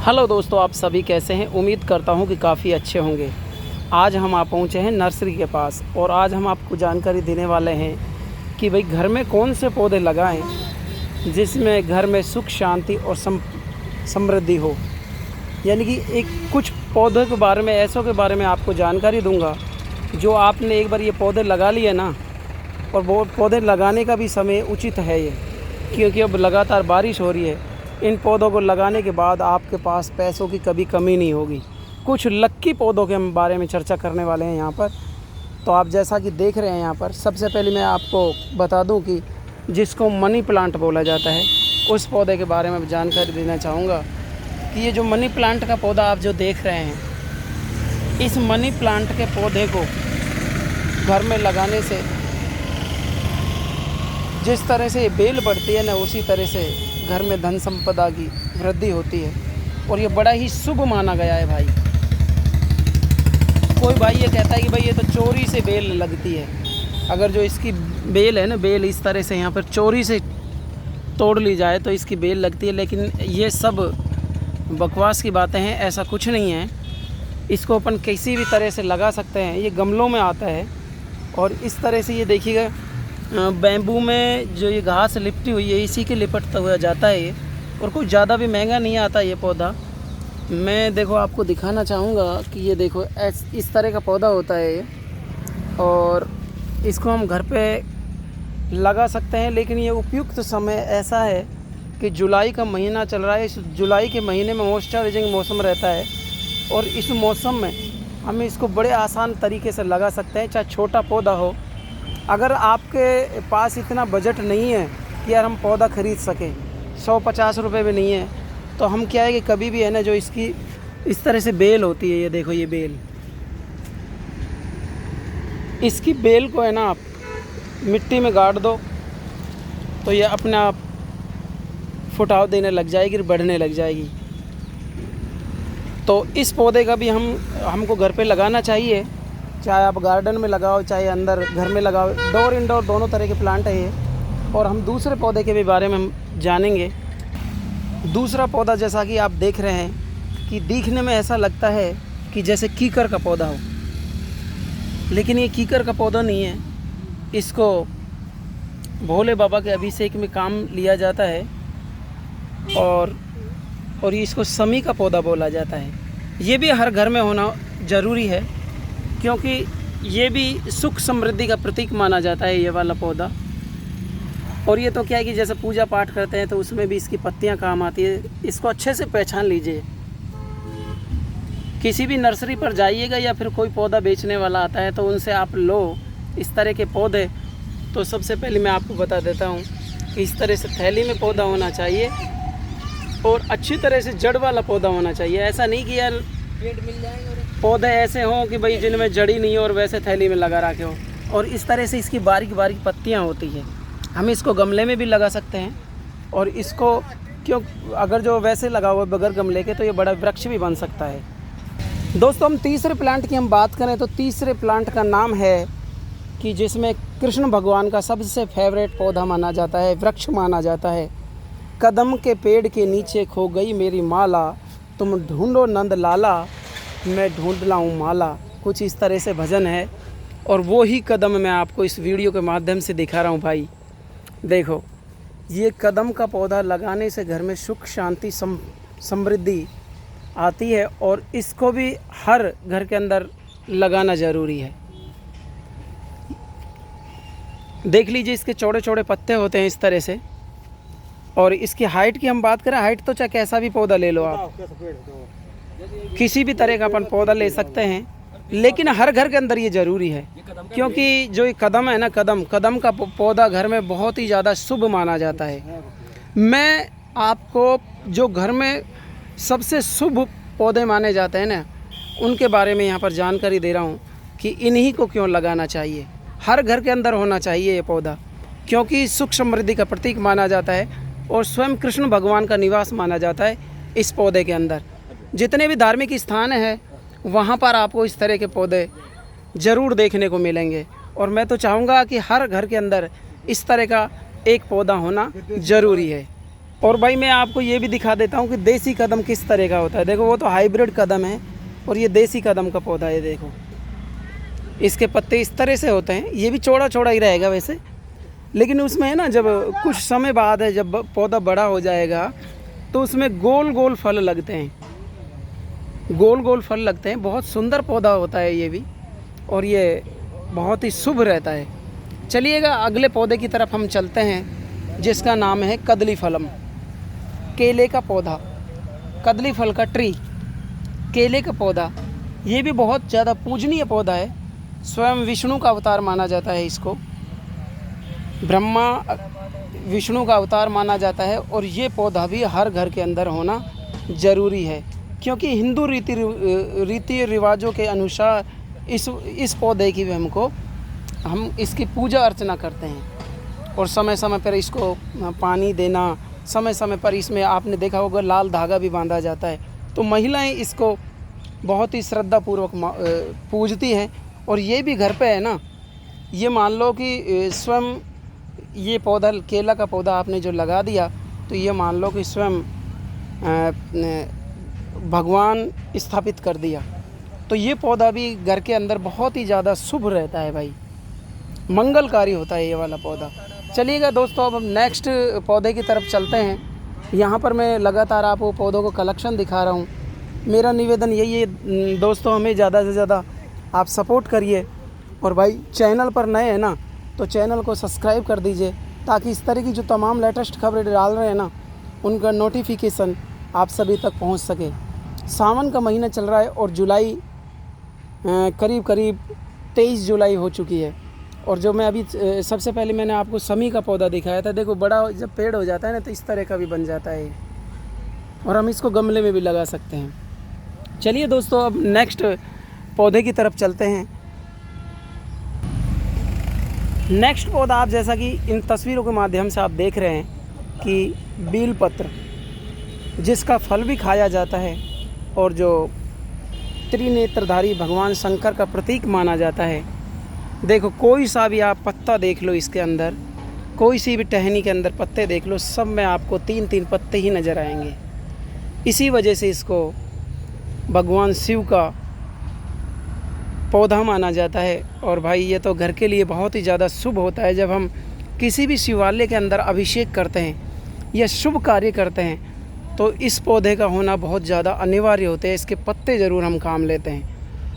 Hello दोस्तों, आप सभी कैसे हैं। उम्मीद करता हूं कि काफ़ी अच्छे होंगे। आज हम आप पहुंचे हैं नर्सरी के पास और आज हम आपको जानकारी देने वाले हैं कि भाई घर में कौन से पौधे लगाएं जिसमें घर में सुख शांति और समृद्धि हो। यानी कि एक कुछ पौधों के बारे में, ऐसों के बारे में आपको जानकारी दूंगा जो आपने एक बार ये पौधे लगा लिए ना, और वो पौधे लगाने का भी समय उचित है ये, क्योंकि अब लगातार बारिश हो रही है। इन पौधों को लगाने के बाद आपके पास पैसों की कभी कमी नहीं होगी। कुछ लक्की पौधों के हम बारे में चर्चा करने वाले हैं यहाँ पर। तो आप जैसा कि देख रहे हैं यहाँ पर, सबसे पहले मैं आपको बता दूँ कि जिसको मनी प्लांट बोला जाता है, उस पौधे के बारे में जानकारी देना चाहूँगा कि ये जो मनी प्लांट का पौधा आप जो देख रहे हैं, इस मनी प्लांट के पौधे को घर में लगाने से जिस तरह से ये बेल बढ़ती है ना, उसी तरह से घर में धन संपदा की वृद्धि होती है और ये बड़ा ही शुभ माना गया है भाई। कोई भाई ये कहता है कि भाई ये तो चोरी से बेल लगती है। अगर जो इसकी बेल है ना, बेल इस तरह से यहाँ पर चोरी से तोड़ ली जाए तो इसकी बेल लगती है, लेकिन ये सब बकवास की बातें हैं। ऐसा कुछ नहीं है। इसको अपन किसी भी तरह से लगा सकते हैं। ये गमलों में आता है और इस तरह से ये देखिएगा, बैम्बू में जो ये घास लिपटी हुई है, इसी के लिपटता हुआ जाता है ये, और कुछ ज़्यादा भी महंगा नहीं आता ये पौधा। मैं देखो आपको दिखाना चाहूँगा कि ये देखो इस तरह का पौधा होता है ये, और इसको हम घर पे लगा सकते हैं। लेकिन ये उपयुक्त समय ऐसा है कि जुलाई का महीना चल रहा है। इस जुलाई के महीने में मॉइस्चराइजिंग मौसम रहता है और इस मौसम में हम इसको बड़े आसान तरीके से लगा सकते हैं, चाहे छोटा पौधा हो। अगर आपके पास इतना बजट नहीं है कि यार हम पौधा ख़रीद सकें, 150 रुपये भी नहीं है, तो हम क्या है कि कभी भी है ना, जो इसकी इस तरह से बेल होती है, ये देखो ये बेल, इसकी बेल को है ना आप मिट्टी में गाड़ दो तो ये अपने आप फुटाव देने लग जाएगी, बढ़ने लग जाएगी। तो इस पौधे का भी हमको घर पे लगाना चाहिए, चाहे आप गार्डन में लगाओ चाहे अंदर घर में लगाओ। डोर इंडोर दोनों तरह के प्लांट है ये। और हम दूसरे पौधे के भी बारे में हम जानेंगे। दूसरा पौधा जैसा कि आप देख रहे हैं कि दिखने में ऐसा लगता है कि जैसे कीकर का पौधा हो, लेकिन ये कीकर का पौधा नहीं है। इसको भोले बाबा के अभिषेक में काम लिया जाता है और इसको समी का पौधा बोला जाता है। ये भी हर घर में होना ज़रूरी है, क्योंकि ये भी सुख समृद्धि का प्रतीक माना जाता है ये वाला पौधा। और ये तो क्या है कि जैसे पूजा पाठ करते हैं तो उसमें भी इसकी पत्तियां काम आती है। इसको अच्छे से पहचान लीजिए। किसी भी नर्सरी पर जाइएगा या फिर कोई पौधा बेचने वाला आता है तो उनसे आप लो इस तरह के पौधे। तो सबसे पहले मैं आपको बता देता हूँ कि इस तरह से थैली में पौधा होना चाहिए और अच्छी तरह से जड़ वाला पौधा होना चाहिए। ऐसा नहीं कि यार मिल जाएंगे पौधे ऐसे हों कि भाई जिनमें जड़ी नहीं हो और वैसे थैली में लगा रखे हो। और इस तरह से इसकी बारीक बारीक पत्तियां होती है। हम इसको गमले में भी लगा सकते हैं और इसको अगर जो वैसे लगा हुआ बगैर गमले के तो ये बड़ा वृक्ष भी बन सकता है। दोस्तों, हम तीसरे प्लांट की हम बात करें तो तीसरे प्लांट का नाम है कि जिसमें कृष्ण भगवान का सबसे फेवरेट पौधा माना जाता है, वृक्ष माना जाता है। कदम के पेड़ के नीचे खो गई मेरी माला, तुम ढूंढो नंद लाला, मैं ढूंढ लाऊं माला। कुछ इस तरह से भजन है और वो ही कदम मैं आपको इस वीडियो के माध्यम से दिखा रहा हूं भाई। देखो, ये कदम का पौधा लगाने से घर में सुख शांति समृद्धि आती है और इसको भी हर घर के अंदर लगाना ज़रूरी है। देख लीजिए, इसके चौड़े चौड़े पत्ते होते हैं इस तरह से। और इसकी हाइट की हम बात करें, हाइट तो चाहे कैसा भी पौधा ले लो आप, किसी भी तरह का अपन पौधा ले सकते हैं, लेकिन हर घर के अंदर ये ज़रूरी है। क्योंकि जो ये कदम है ना, कदम का पौधा घर में बहुत ही ज़्यादा शुभ माना जाता है। मैं आपको जो घर में सबसे शुभ पौधे माने जाते हैं ना, उनके बारे में यहाँ पर जानकारी दे रहा हूँ कि इन्हीं को क्यों लगाना चाहिए। हर घर के अंदर होना चाहिए ये पौधा, क्योंकि सुख समृद्धि का प्रतीक माना जाता है और स्वयं कृष्ण भगवान का निवास माना जाता है इस पौधे के अंदर। जितने भी धार्मिक स्थान हैं वहाँ पर आपको इस तरह के पौधे ज़रूर देखने को मिलेंगे। और मैं तो चाहूँगा कि हर घर के अंदर इस तरह का एक पौधा होना ज़रूरी है। और भाई मैं आपको ये भी दिखा देता हूँ कि देसी कदम किस तरह का होता है। देखो वो तो हाइब्रिड कदम है और ये देसी कदम का पौधा है। देखो इसके पत्ते इस तरह से होते हैं। ये भी चौड़ा चौड़ा ही रहेगा वैसे, लेकिन उसमें है ना, जब कुछ समय बाद है, जब पौधा बड़ा हो जाएगा तो उसमें गोल गोल फल लगते हैं, गोल गोल फल लगते हैं। बहुत सुंदर पौधा होता है ये भी, और ये बहुत ही शुभ रहता है। चलिएगा अगले पौधे की तरफ हम चलते हैं, जिसका नाम है कदली फलम, केले का पौधा, कदली फल का ट्री, केले का पौधा। ये भी बहुत ज़्यादा पूजनीय पौधा है। स्वयं विष्णु का अवतार माना जाता है इसको, ब्रह्मा विष्णु का अवतार माना जाता है। और ये पौधा भी हर घर के अंदर होना ज़रूरी है, क्योंकि हिंदू रीति रिवाजों के अनुसार इस पौधे की भी हम इसकी पूजा अर्चना करते हैं। और समय समय पर इसको पानी देना, समय समय पर इसमें आपने देखा होगा लाल धागा भी बांधा जाता है। तो महिलाएं इसको बहुत ही श्रद्धापूर्वक पूजती हैं। और ये भी घर पे है ना, ये मान लो कि स्वयं ये पौधा, केला का पौधा आपने जो लगा दिया, तो ये मान लो कि स्वयं भगवान स्थापित कर दिया। तो ये पौधा भी घर के अंदर बहुत ही ज़्यादा शुभ रहता है भाई, मंगलकारी होता है ये वाला पौधा। चलिएगा दोस्तों, अब हम नेक्स्ट पौधे की तरफ चलते हैं। यहाँ पर मैं लगातार आपको पौधों को कलेक्शन दिखा रहा हूँ। मेरा निवेदन यही है दोस्तों, हमें ज़्यादा से ज़्यादा आप सपोर्ट करिए। और भाई चैनल पर नए हैं ना, तो चैनल को सब्सक्राइब कर दीजिए, ताकि इस तरह की जो तमाम लेटेस्ट खबरें डाल रहे हैं ना, उनका नोटिफिकेशन आप सभी तक पहुंच सके। सावन का महीना चल रहा है और जुलाई करीब 23 जुलाई हो चुकी है। और जो मैं अभी सबसे पहले मैंने आपको समी का पौधा दिखाया था, देखो बड़ा जब पेड़ हो जाता है ना, तो इस तरह का भी बन जाता है, और हम इसको गमले में भी लगा सकते हैं। चलिए दोस्तों, अब नेक्स्ट पौधे की तरफ चलते हैं। नेक्स्ट पौधा आप जैसा कि इन तस्वीरों के माध्यम से आप देख रहे हैं कि बेलपत्र, जिसका फल भी खाया जाता है और जो त्रिनेत्रधारी भगवान शंकर का प्रतीक माना जाता है। देखो कोई सा भी आप पत्ता देख लो, इसके अंदर कोई सी भी टहनी के अंदर पत्ते देख लो, सब में आपको 3-3 पत्ते ही नज़र आएंगे। इसी वजह से इसको भगवान शिव का पौधा माना जाता है। और भाई ये तो घर के लिए बहुत ही ज़्यादा शुभ होता है। जब हम किसी भी शिवालय के अंदर अभिषेक करते हैं या शुभ कार्य करते हैं, तो इस पौधे का होना बहुत ज़्यादा अनिवार्य होते हैं। इसके पत्ते ज़रूर हम काम लेते हैं।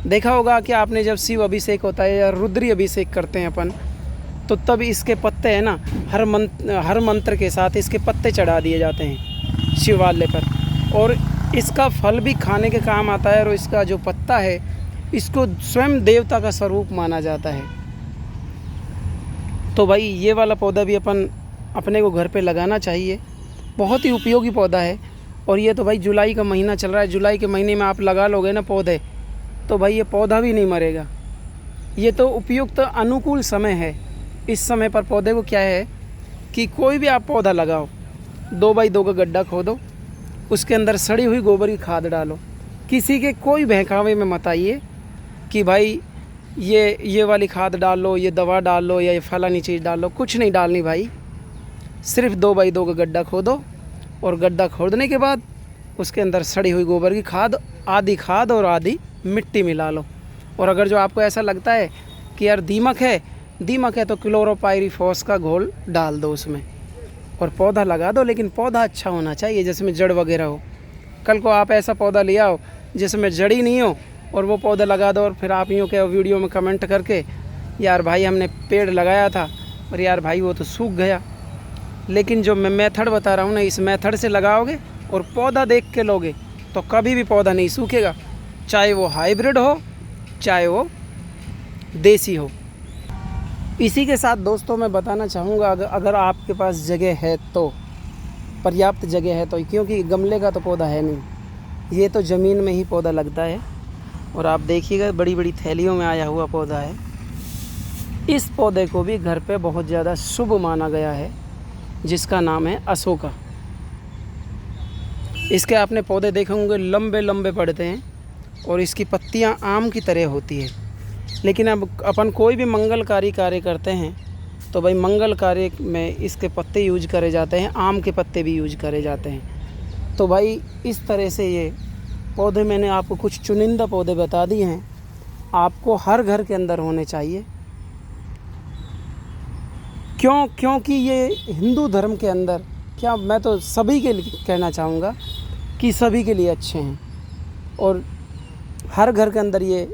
देखा होगा कि आपने जब शिव अभिषेक होता है या रुद्री अभिषेक करते हैं अपन, तो तब इसके पत्ते हैं ना, हर मंत्र के साथ इसके पत्ते चढ़ा दिए जाते हैं शिवालय पर। और इसका फल भी खाने के काम आता है। और इसका जो पत्ता है, इसको स्वयं देवता का स्वरूप माना जाता है। तो भाई ये वाला पौधा भी अपने को घर पे लगाना चाहिए, बहुत ही उपयोगी पौधा है। और ये तो भाई जुलाई का महीना चल रहा है, जुलाई के महीने में आप लगा लोगे ना पौधे, तो भाई ये पौधा भी नहीं मरेगा। ये तो उपयुक्त अनुकूल समय है। इस समय पर पौधे को क्या है कि कोई भी आप पौधा लगाओ, 2x2 का गड्ढा खोदो, उसके अंदर सड़ी हुई गोबर की खाद डालो। किसी के कोई बहकावे में मत आइए कि भाई ये वाली खाद डाल लो, ये दवा डाल लो, या ये फलानी चीज़ डाल लो। कुछ नहीं डालनी भाई, सिर्फ 2x2 का गड्ढा खोदो, और गड्ढा खोदने के बाद उसके अंदर सड़ी हुई गोबर की खाद, आधी खाद और आधी मिट्टी मिला लो। और अगर जो आपको ऐसा लगता है कि यार दीमक है तो क्लोरोपाइरीफॉस का घोल डाल दो उसमें, और पौधा लगा दो। लेकिन पौधा अच्छा होना चाहिए, जिसमें जड़ वगैरह हो। कल को आप ऐसा पौधा ले आओ जिसमें जड़ ही नहीं हो, और वो पौधा लगा दो, और फिर आप यूँ के वीडियो में कमेंट करके, यार भाई हमने पेड़ लगाया था और यार भाई वो तो सूख गया। लेकिन जो मैं मेथड बता रहा हूँ ना, इस मेथड से लगाओगे और पौधा देख के लोगे, तो कभी भी पौधा नहीं सूखेगा, चाहे वो हाइब्रिड हो, चाहे वो देसी हो। इसी के साथ दोस्तों मैं बताना चाहूँगा, अगर आपके पास जगह है तो, पर्याप्त जगह है तो, क्योंकि गमले का तो पौधा है नहीं, ये तो ज़मीन में ही पौधा लगता है। और आप देखिएगा बड़ी बड़ी थैलियों में आया हुआ पौधा है। इस पौधे को भी घर पे बहुत ज़्यादा शुभ माना गया है, जिसका नाम है अशोका। इसके आपने पौधे देखे होंगे, लंबे लंबे पड़ते हैं और इसकी पत्तियां आम की तरह होती है। लेकिन अब अपन कोई भी मंगलकारी कार्य करते हैं तो भाई मंगल कार्य में इसके पत्ते यूज करे जाते हैं, आम के पत्ते भी यूज करे जाते हैं। तो भाई इस तरह से ये पौधे मैंने आपको कुछ चुनिंदा पौधे बता दिए हैं, आपको हर घर के अंदर होने चाहिए। क्योंकि ये हिंदू धर्म के अंदर, क्या मैं तो सभी के लिए कहना चाहूँगा कि सभी के लिए अच्छे हैं। और हर घर के अंदर ये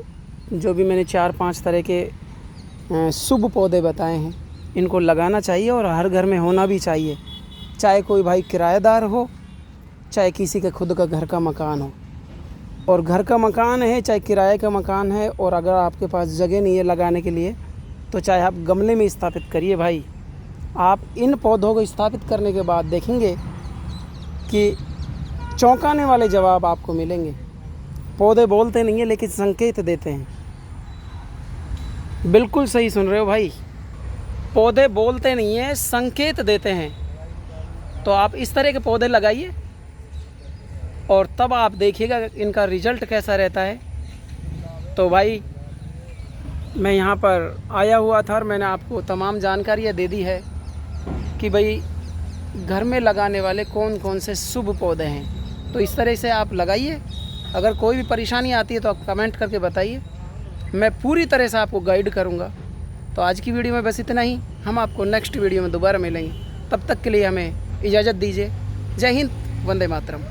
जो भी मैंने 4-5 तरह के शुभ पौधे बताए हैं, इनको लगाना चाहिए और हर घर में होना भी चाहिए। चाहे कोई भाई किराएदार हो, चाहे किसी के खुद का घर का मकान हो। और घर का मकान है चाहे किराए का मकान है, और अगर आपके पास जगह नहीं है लगाने के लिए, तो चाहे आप गमले में स्थापित करिए भाई। आप इन पौधों को स्थापित करने के बाद देखेंगे कि चौंकाने वाले जवाब आपको मिलेंगे। पौधे बोलते नहीं हैं लेकिन संकेत देते हैं। बिल्कुल सही सुन रहे हो भाई, पौधे बोलते नहीं हैं, संकेत देते हैं। तो आप इस तरह के पौधे लगाइए और तब आप देखिएगा इनका रिजल्ट कैसा रहता है। तो भाई मैं यहाँ पर आया हुआ था और मैंने आपको तमाम जानकारियाँ दे दी है कि भाई घर में लगाने वाले कौन कौन से शुभ पौधे हैं। तो इस तरह से आप लगाइए। अगर कोई भी परेशानी आती है तो आप कमेंट करके बताइए, मैं पूरी तरह से आपको गाइड करूँगा। तो आज की वीडियो में बस इतना ही। हम आपको नेक्स्ट वीडियो में दोबारा मिलेंगे। तब तक के लिए हमें इजाज़त दीजिए। जय हिंद, वंदे मातरम।